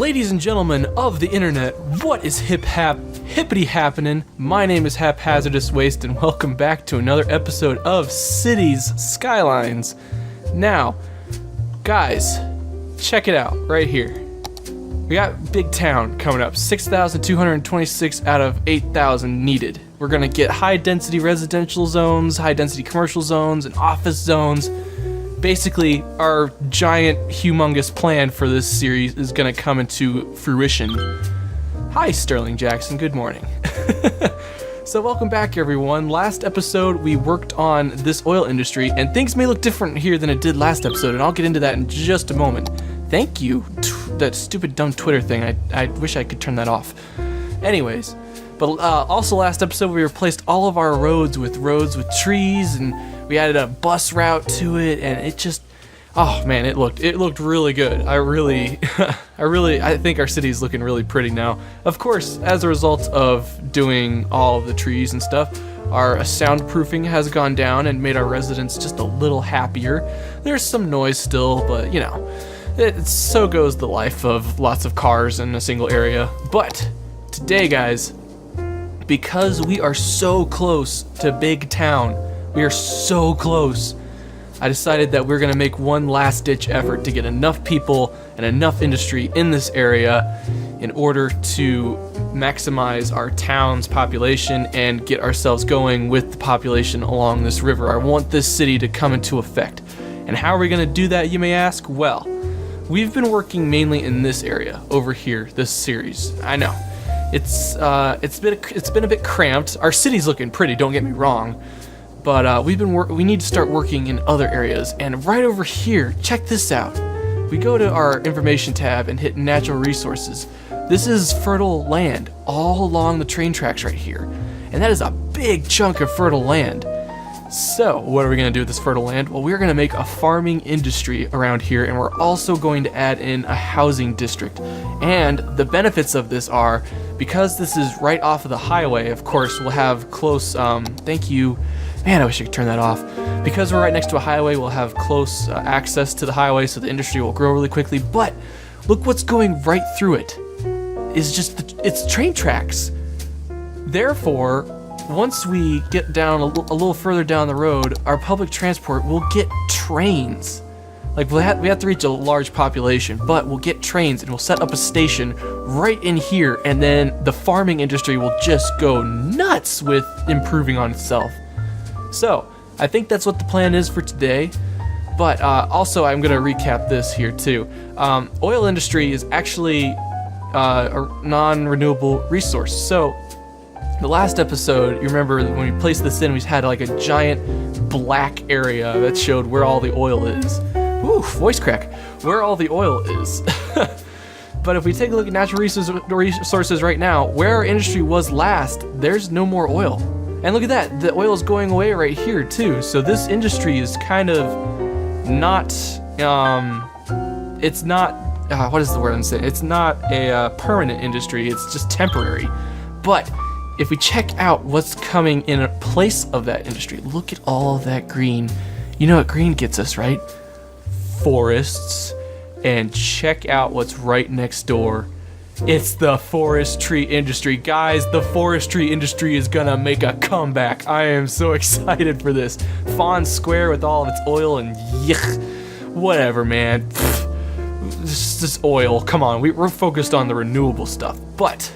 Ladies and gentlemen of the internet, what is hippity happening? My name is Haphazardous Waste, and welcome back to another episode of Cities Skylines. Now, guys, check it out right here. We got Big Town coming up, 6,226 out of 8,000 needed. We're gonna get high-density residential zones, high-density commercial zones, and office zones. Basically, our giant, humongous plan for this series is gonna come into fruition. Hi, Sterling Jackson, good morning. So welcome back, everyone. Last episode, we worked on this oil industry, and things may look different here than it did last episode, and I'll get into that in just a moment. Thank you, that stupid dumb Twitter thing, I wish I could turn that off. Anyways, but also last episode, we replaced all of our roads with trees, and we added a bus route to it, and it just, oh man, it looked really good. I think our city is looking really pretty now. Of course, as a result of doing all of the trees and stuff, our soundproofing has gone down and made our residents just a little happier. There's some noise still, but you know, so goes the life of lots of cars in a single area. But today, guys, because we are so close to Big Town, we are so close, I decided that we're gonna make one last ditch effort to get enough people and enough industry in this area in order to maximize our town's population and get ourselves going with the population along this river. I want this city to come into effect. And how are we gonna do that, you may ask? Well, we've been working mainly in this area over here, this series. I know, it's been a bit cramped. Our city's looking pretty, don't get me wrong. But we need to start working in other areas, and right over here, check this out. We go to our information tab and hit natural resources. This is fertile land all along the train tracks right here, and that is a big chunk of fertile land. So what are we gonna do with this fertile land? Well, we're gonna make a farming industry around here, and we're also going to add in a housing district. And the benefits of this are, because this is right off of the highway, of course, we'll have close, thank you. Man, I wish I could turn that off. Because we're right next to a highway, we'll have close access to the highway, so the industry will grow really quickly. But look what's going right through it. It's train tracks. Therefore, once we get down a little further down the road, our public transport will get trains. Like we have to reach a large population, but we'll get trains and we'll set up a station right in here, and then the farming industry will just go nuts with improving on itself. So, I think that's what the plan is for today, but also I'm going to recap this here too. Oil industry is actually a non-renewable resource. So, the last episode, you remember when we placed this in, we had like a giant black area that showed where all the oil is. Ooh, voice crack. Where all the oil is. But if we take a look at natural resources right now, where our industry was last, there's no more oil. And look at that, the oil is going away right here too. So this industry is kind of not, it's not, what is the word I'm saying? It's not a permanent industry, it's just temporary. But if we check out what's coming in place of that industry, look at all of that green. You know what green gets us, right? Forests. And check out what's right next door. It's the forestry industry. Guys, the forestry industry is gonna make a comeback. I am so excited for this. Fawn Square with all of its oil and yuck. Whatever, man. This oil, come on, we're focused on the renewable stuff. But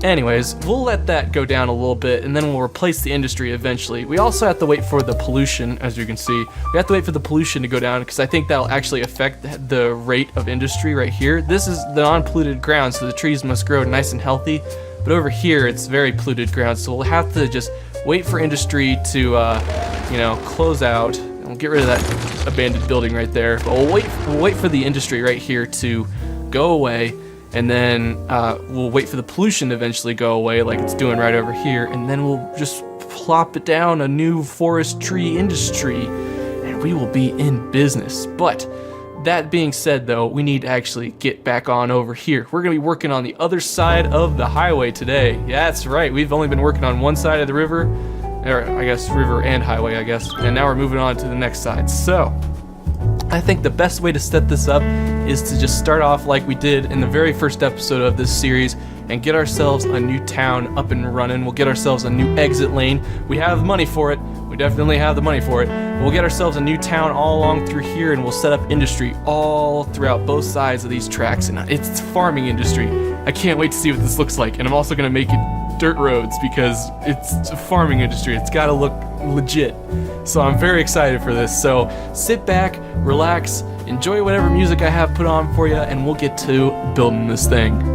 anyways, we'll let that go down a little bit, and then we'll replace the industry eventually. We also have to wait for the pollution, as you can see. We have to wait for the pollution to go down, because I think that'll actually affect the rate of industry right here. This is the non-polluted ground, so the trees must grow nice and healthy. But over here, it's very polluted ground, so we'll have to just wait for industry to, you know, close out. And we'll get rid of that abandoned building right there. But we'll wait for the industry right here to go away. And then we'll wait for the pollution to eventually go away like it's doing right over here, and then we'll just plop it down a new forestry industry, and we will be in business. But that being said though, we need to actually get back on over here. We're gonna be working on the other side of the highway today. Yeah, that's right, we've only been working on one side of the river, or I guess river and highway, I guess, and now we're moving on to the next side. So, I think the best way to set this up is to just start off like we did in the very first episode of this series and get ourselves a new town up and running. We'll get ourselves a new exit lane. We have the money for it. We definitely have the money for it. We'll get ourselves a new town all along through here, and we'll set up industry all throughout both sides of these tracks. And it's farming industry. I can't wait to see what this looks like. And I'm also going to make it dirt roads because it's a farming industry. It's got to look legit. So I'm very excited for this. So sit back, relax, enjoy whatever music I have put on for you, and we'll get to building this thing.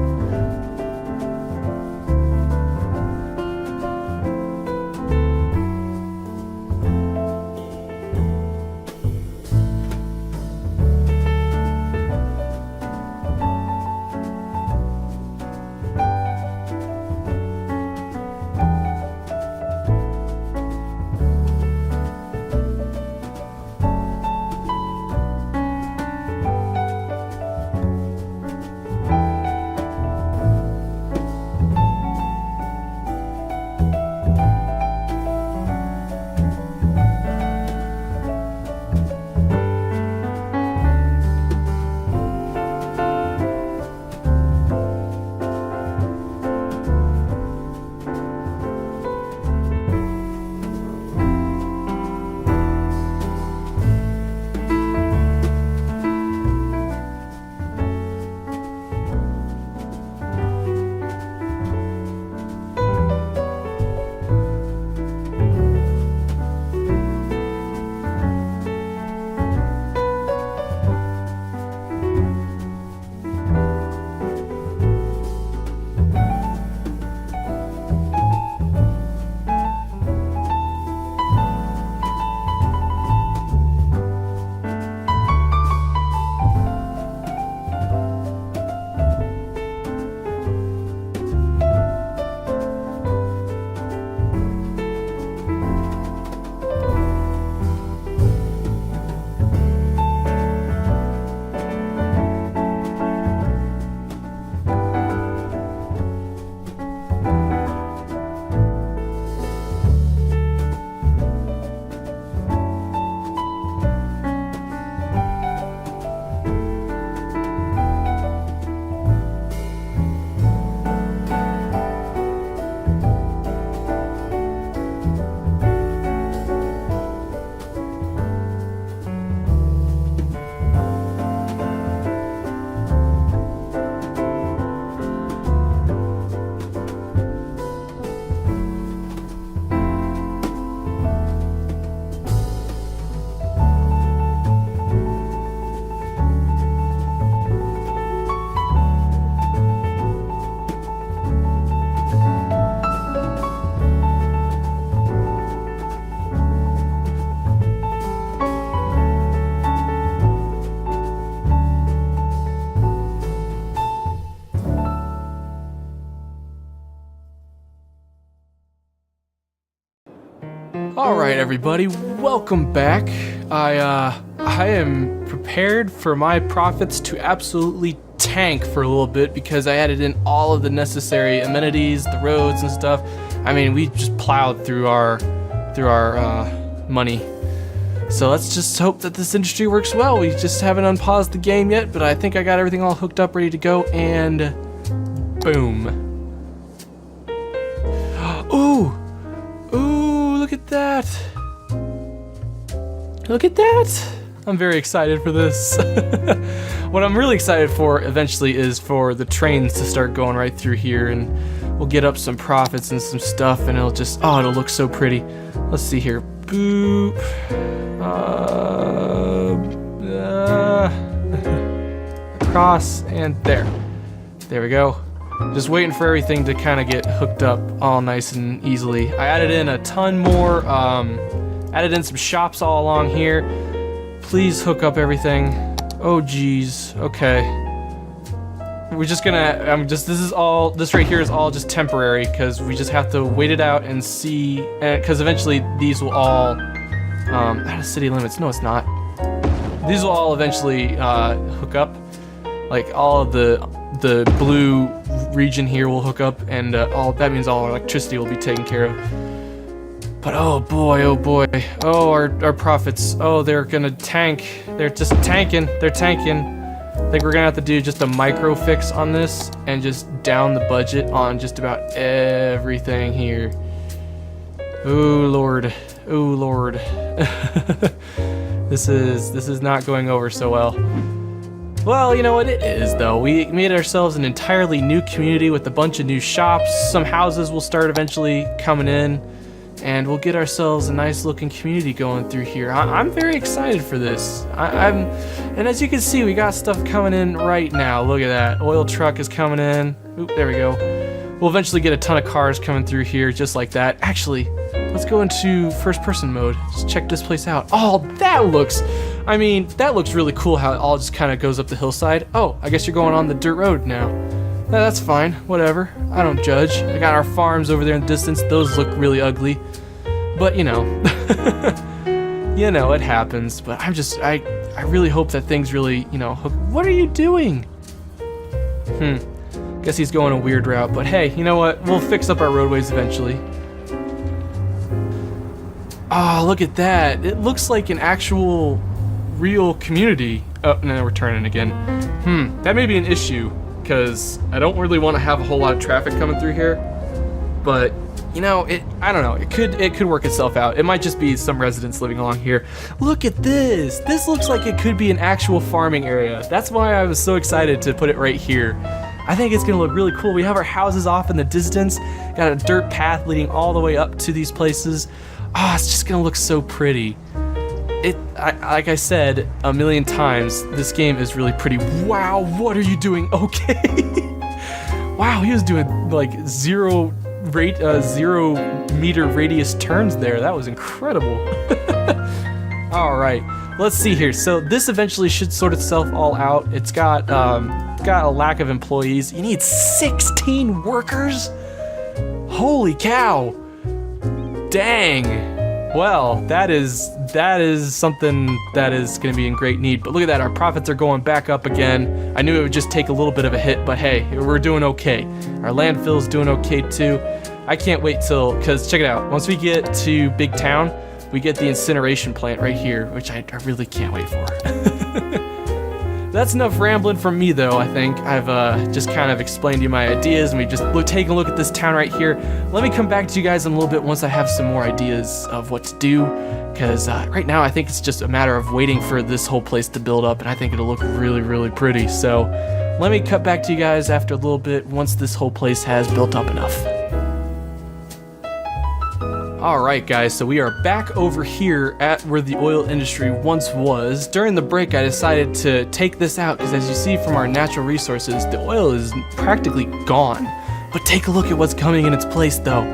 Alright everybody, welcome back. I am prepared for my profits to absolutely tank for a little bit because I added in all of the necessary amenities, the roads and stuff. I mean, we just plowed through our money. So let's just hope that this industry works well. We just haven't unpaused the game yet, but I think I got everything all hooked up, ready to go, and boom. Ooh! Ooh, look at that! Look at that! I'm very excited for this. What I'm really excited for eventually is for the trains to start going right through here, and we'll get up some profits and some stuff, and it'll just, oh, it'll look so pretty. Let's see here. Boop. Across, and there. There we go. Just waiting for everything to kind of get hooked up all nice and easily. I added in a ton more, added in some shops all along here. Please hook up everything. Oh geez, okay. We're just gonna, this right here is all just temporary because we just have to wait it out and see, because eventually these will all, out of city limits, no it's not. These will all eventually hook up. Like all of the blue region here will hook up, and that means all our electricity will be taken care of. But oh boy, oh our profits, oh they're gonna tank, They're just tanking. They're tanking. I think we're gonna have to do just a micro fix on this and just down the budget on just about everything here. Oh Lord. Oh Lord. This is not going over so well. Well, you know what it is though. We made ourselves an entirely new community with a bunch of new shops. Some houses will start eventually coming in, and we'll get ourselves a nice looking community going through here. I'm very excited for this. And as you can see, we got stuff coming in right now. Look at that. Oil truck is coming in. Oop, there we go. We'll eventually get a ton of cars coming through here just like that. Actually, let's go into first person mode. Just check this place out. Oh, that looks really cool how it all just kind of goes up the hillside. Oh, I guess you're going on the dirt road now. That's fine, whatever. I don't judge. I got our farms over there in the distance. Those look really ugly. But, you know, you know, it happens. But I really hope that things really, you know, hook. What are you doing? Guess he's going a weird route. But hey, you know what? We'll fix up our roadways eventually. Oh, look at that. It looks like an actual real community. Oh, no, we're turning again. That may be an issue, because I don't really want to have a whole lot of traffic coming through here. But, you know, I don't know. It could work itself out. It might just be some residents living along here. Look at this. This looks like it could be an actual farming area. That's why I was so excited to put it right here. I think it's going to look really cool. We have our houses off in the distance. Got a dirt path leading all the way up to these places. Ah, it's just gonna look so pretty. Like I said a million times, this game is really pretty. Wow, what are you doing? Okay. Wow, he was doing like 0 meter radius turns there. That was incredible. All right, let's see here. So this eventually should sort itself all out. It's got a lack of employees. You need 16 workers? Holy cow. Dang. Well, that is something that is going to be in great need. But look at that, our profits are going back up again. I knew it would just take a little bit of a hit, but hey, we're doing okay. Our landfill's doing okay too. I can't wait because check it out. Once we get to Big Town, we get the incineration plant right here, which I really can't wait for. That's enough rambling from me though, I think. I've just kind of explained to you my ideas, and we've just taken a look at this town right here. Let me come back to you guys in a little bit once I have some more ideas of what to do, because right now I think it's just a matter of waiting for this whole place to build up, and I think it'll look really, really pretty. So let me cut back to you guys after a little bit once this whole place has built up enough. Alright guys, so we are back over here at where the oil industry once was. During the break I decided to take this out because as you see from our natural resources, the oil is practically gone. But take a look at what's coming in its place though.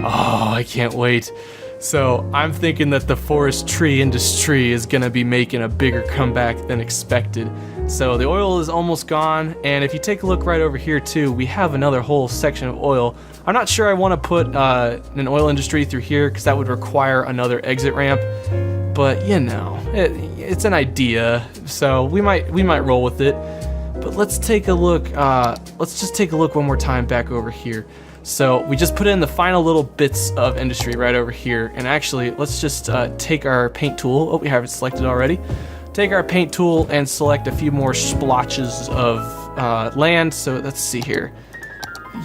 Oh, I can't wait. So I'm thinking that the forestry industry is gonna be making a bigger comeback than expected. So the oil is almost gone, and if you take a look right over here too, we have another whole section of oil. I'm not sure I want to put an oil industry through here because that would require another exit ramp, but you know, it's an idea, so we might roll with it. But let's take a look. Let's just take a look one more time back over here. So we just put in the final little bits of industry right over here, and actually let's just take our paint tool. Oh, we have it selected already. Take our paint tool and select a few more splotches of land. So let's see here.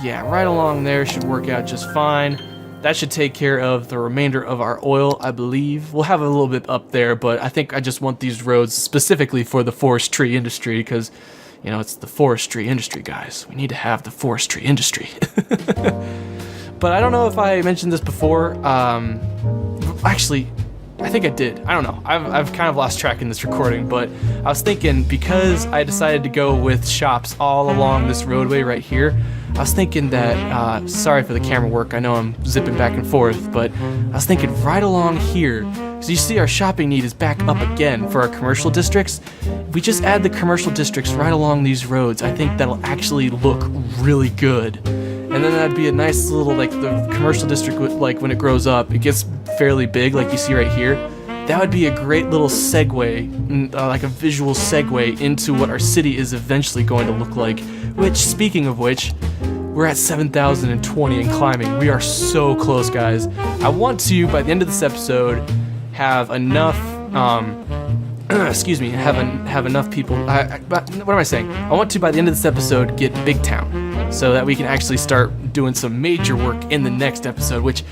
Yeah, right along there should work out just fine. That should take care of the remainder of our oil, I believe. We'll have a little bit up there, but I think I just want these roads specifically for the forestry industry because, you know, it's the forestry industry, guys. We need to have the forestry industry. But I don't know if I mentioned this before. Actually, I think I did. I don't know. I've kind of lost track in this recording, but I was thinking because I decided to go with shops all along this roadway right here, I was thinking that, sorry for the camera work, I know I'm zipping back and forth, but I was thinking right along here, so you see our shopping need is back up again for our commercial districts. If we just add the commercial districts right along these roads, I think that'll actually look really good. And then that'd be a nice little, like the commercial district, like when it grows up, it gets fairly big like you see right here. That would be a great little segue, like a visual segue into what our city is eventually going to look like. Which, speaking of which, we're at 7,020 and climbing. We are so close, guys. I want to, by the end of this episode, have enough excuse me, have enough people. But what am I saying? I want to, by the end of this episode, get Big Town, so that we can actually start doing some major work in the next episode, which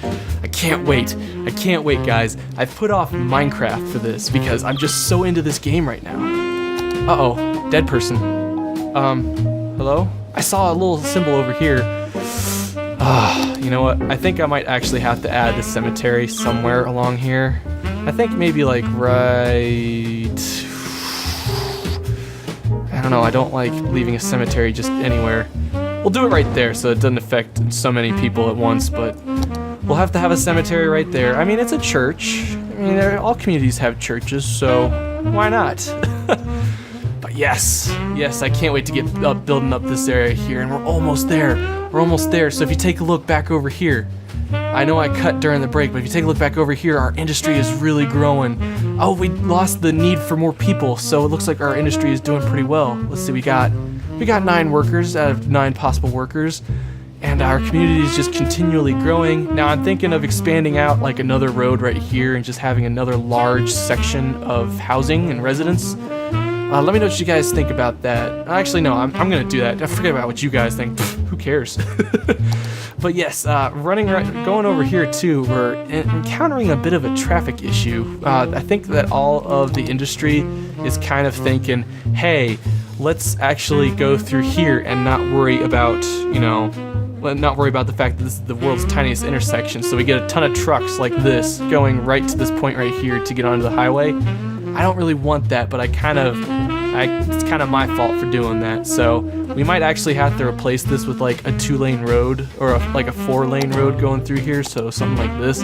I can't wait. I can't wait, guys. I've put off Minecraft for this because I'm just so into this game right now. Uh-oh, dead person. Hello? I saw a little symbol over here. You know what? I think I might actually have to add the cemetery somewhere along here. I think maybe like right... I don't know, I don't like leaving a cemetery just anywhere. We'll do it right there so it doesn't affect so many people at once, but we'll have to have a cemetery right there. I mean, it's a church. I mean, all communities have churches, so why not? But yes, I can't wait to get building up this area here, and we're almost there. We're almost there, so if you take a look back over here, I know I cut during the break, but if you take a look back over here, our industry is really growing. Oh, we lost the need for more people, so it looks like our industry is doing pretty well. Let's see, we got 9 workers out of 9 possible workers, and our community is just continually growing. Now I'm thinking of expanding out like another road right here and just having another large section of housing and residence. Let me know what you guys think about that. Actually, no, I'm gonna do that. I forget about what you guys think. Who cares? But yes, going over here too, we're encountering a bit of a traffic issue. I think that all of the industry is kind of thinking, hey, let's actually go through here and not worry about, the fact that this is the world's tiniest intersection. So we get a ton of trucks like this going right to this point right here to get onto the highway. I don't really want that, but it's kind of my fault for doing that. So we might actually have to replace this with like a 2-lane road or like a 4-lane road going through here. So something like this.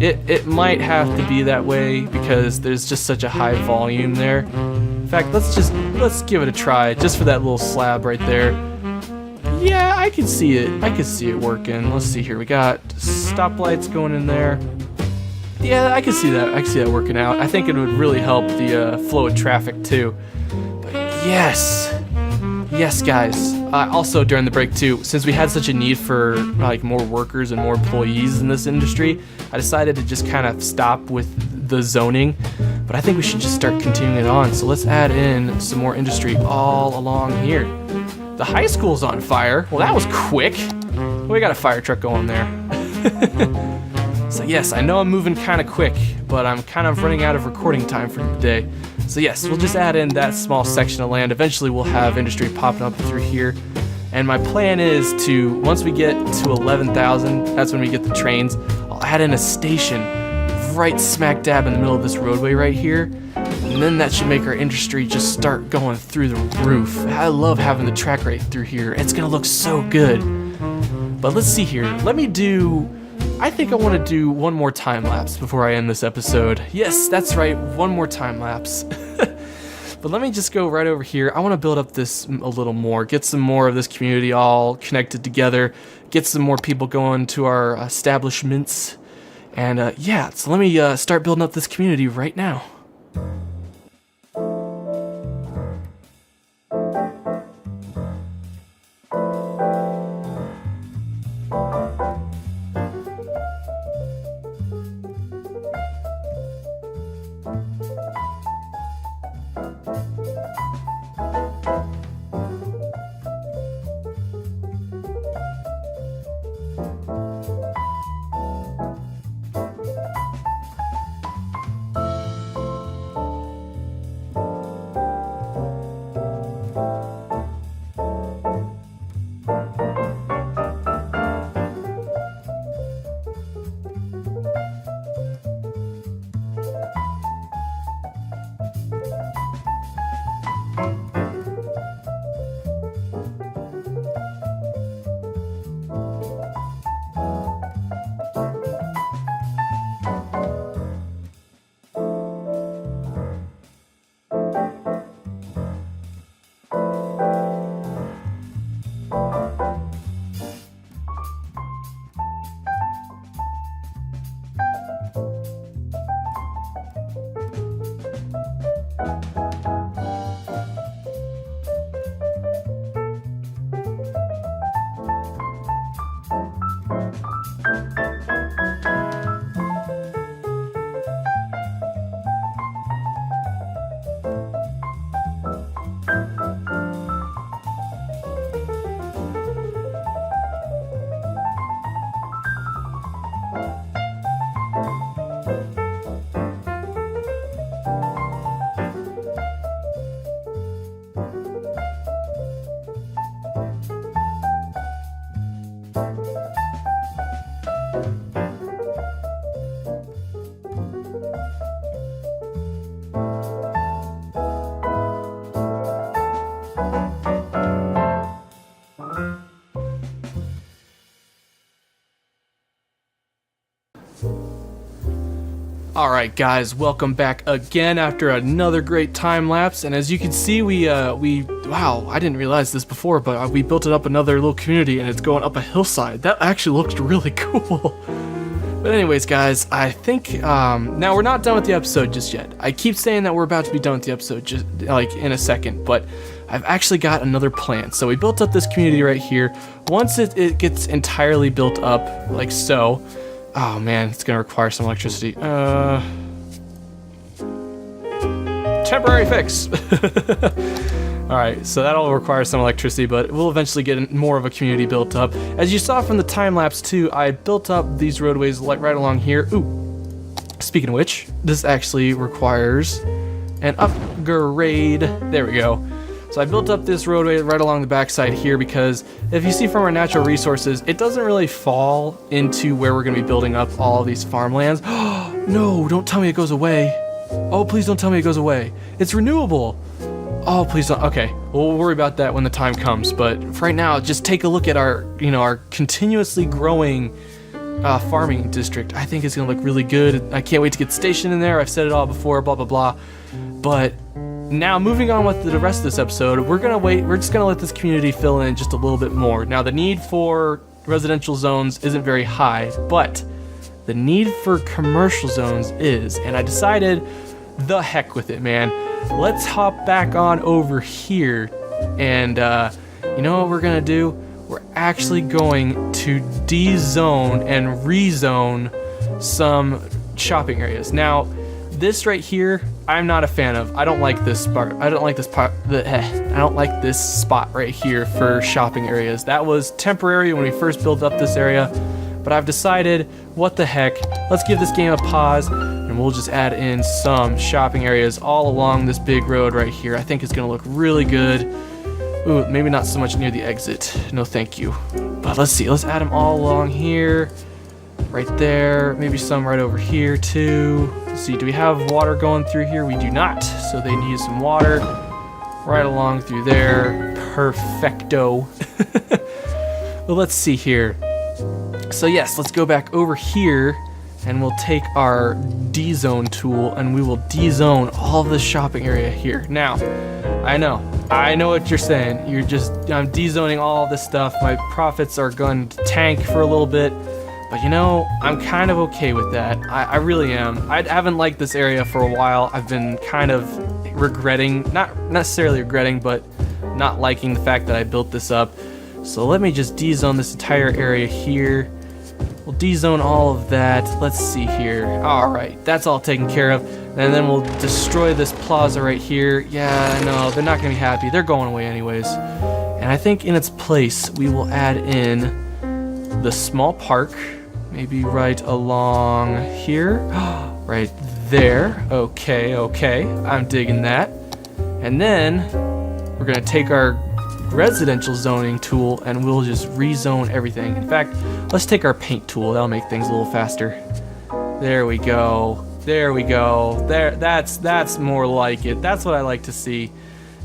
It might have to be that way because there's just such a high volume there. In fact, let's give it a try just for that little slab right there. Yeah, I can see it. I can see it working. Let's see here. We got stoplights going in there. Yeah, I can see that. I can see that working out. I think it would really help the flow of traffic too. But yes, guys. Also during the break too, since we had such a need for like more workers and more employees in this industry, I decided to just kind of stop with the zoning. But I think we should just start continuing it on. So let's add in some more industry all along here. The high school's on fire. Well, that was quick. We got a fire truck going there. So yes, I know I'm moving kind of quick, but I'm kind of running out of recording time for today. So yes, we'll just add in that small section of land. Eventually we'll have industry popping up through here. And my plan is to, once we get to 11,000, that's when we get the trains, I'll add in a station right smack dab in the middle of this roadway right here. And then that should make our industry just start going through the roof. I love having the track right through here. It's gonna look so good. But let's see here. I think I want to do one more time lapse before I end this episode. Yes, that's right, one more time lapse. But let me just go right over here. I want to build up this a little more, get some more of this community all connected together, get some more people going to our establishments. And yeah, so let me start building up this community right now. Alright guys, welcome back again after another great time lapse, and as you can see wow, I didn't realize this before, but we built it up another little community and it's going up a hillside. That actually looks really cool. But anyways guys, I think, now we're not done with the episode just yet. I keep saying that we're about to be done with the episode just like in a second, but I've actually got another plan. So we built up this community right here. Once it gets entirely built up, like so, oh man, it's gonna require some electricity. Temporary fix. Alright, so that'll require some electricity, but we'll eventually get more of a community built up. As you saw from the time lapse too, I built up these roadways like right along here. Ooh, speaking of which, this actually requires an upgrade. There we go. So I built up this roadway right along the backside here because if you see from our natural resources, it doesn't really fall into where we're going to be building up all these farmlands. No, don't tell me it goes away. Oh, please don't tell me it goes away. It's renewable. Oh, please don't. Okay, we'll worry about that when the time comes. But for right now, just take a look at our, our continuously growing farming district. I think it's going to look really good. I can't wait to get stationed in there. I've said it all before, blah, blah, blah. But now, moving on with the rest of this episode, we're just gonna let this community fill in just a little bit more. Now, the need for residential zones isn't very high, but the need for commercial zones is, and I decided, the heck with it, man. Let's hop back on over here, and you know what we're gonna do? We're actually going to de-zone and rezone some shopping areas. Now, this right here, I'm not a fan of. I don't like this spot. I don't like this spot right here for shopping areas. That was temporary when we first built up this area, but I've decided, what the heck? Let's give this game a pause, and we'll just add in some shopping areas all along this big road right here. I think it's gonna look really good. Ooh, maybe not so much near the exit. No, thank you. But let's see. Let's add them all along here. Right there, maybe some right over here too. Let's see, do we have water going through here? We do not, so they need some water right along through there. Perfecto. Well, let's see here. So yes, let's go back over here and we'll take our D-zone tool and we will D-zone all this shopping area here. Now, I know what you're saying. I'm D-zoning all this stuff. My profits are going to tank for a little bit. But I'm kind of okay with that. I really am. I haven't liked this area for a while. I've been kind of regretting, not necessarily regretting, but not liking the fact that I built this up. So let me just D-zone this entire area here. We'll D-zone all of that. Let's see here. Alright, that's all taken care of. And then we'll destroy this plaza right here. Yeah, I know, they're not going to be happy. They're going away anyways. And I think in its place, we will add in the small park. Maybe right along here. Right there. Okay. I'm digging that. And then we're going to take our residential zoning tool and we'll just rezone everything. In fact, let's take our paint tool. That'll make things a little faster. There we go. There, that's more like it. That's what I like to see.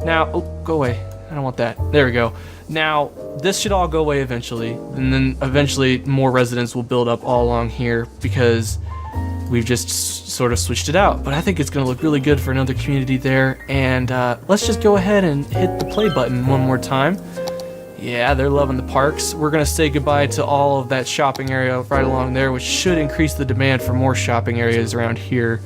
Now, oh, go away. I don't want that. There we go. Now, this should all go away eventually, and then eventually more residents will build up all along here because we've just sort of switched it out. But I think it's going to look really good for another community there, and let's just go ahead and hit the play button one more time. Yeah, they're loving the parks. We're going to say goodbye to all of that shopping area right along there, which should increase the demand for more shopping areas around here.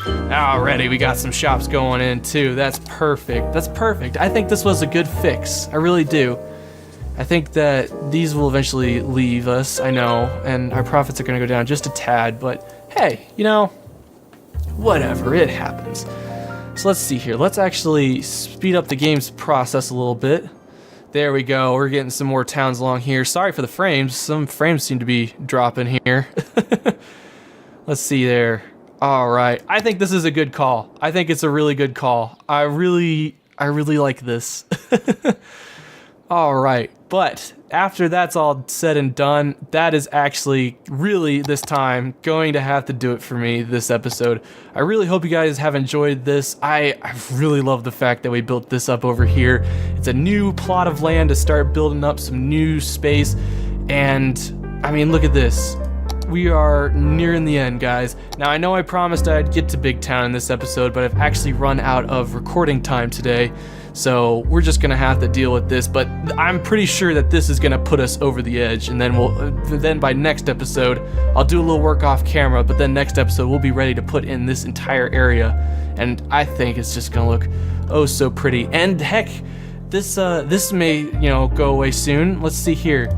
Alrighty, we got some shops going in too. That's perfect. I think this was a good fix. I really do. I think that these will eventually leave us, I know, and our profits are going to go down just a tad, but hey, whatever, it happens. So let's see here. Let's actually speed up the game's process a little bit. There we go. We're getting some more towns along here. Sorry for the frames. Some frames seem to be dropping here. Let's see there. Alright, I think this is a good call. I think it's a really good call. I really like this. Alright, but after that's all said and done, that is actually really this time going to have to do it for me this episode. I really hope you guys have enjoyed this. I really love the fact that we built this up over here. It's a new plot of land to start building up some new space, and I mean, look at this. we are nearing the end, guys. Now, I know I promised I'd get to Big Town in this episode, but I've actually run out of recording time today, so we're just gonna have to deal with this. But I'm pretty sure that this is gonna put us over the edge, and then by next episode, I'll do a little work off camera, but then next episode, we'll be ready to put in this entire area, and I think it's just gonna look oh so pretty. And heck, this may, go away soon. Let's see here.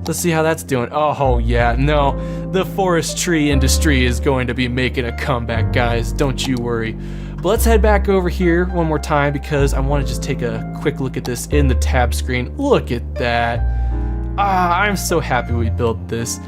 Let's see how that's doing. Oh yeah, no, the forestry industry is going to be making a comeback, guys. Don't you worry. But let's head back over here one more time because I want to just take a quick look at this in the tab screen. Look at that. I'm so happy we built this.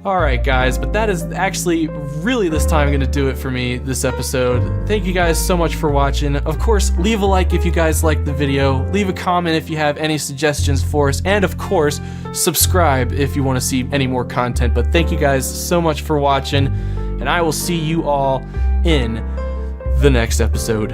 Alright guys, but that is actually really this time going to do it for me this episode. Thank you guys so much for watching. Of course, leave a like if you guys liked the video, leave a comment if you have any suggestions for us, and of course, subscribe if you want to see any more content. But thank you guys so much for watching, and I will see you all in the next episode.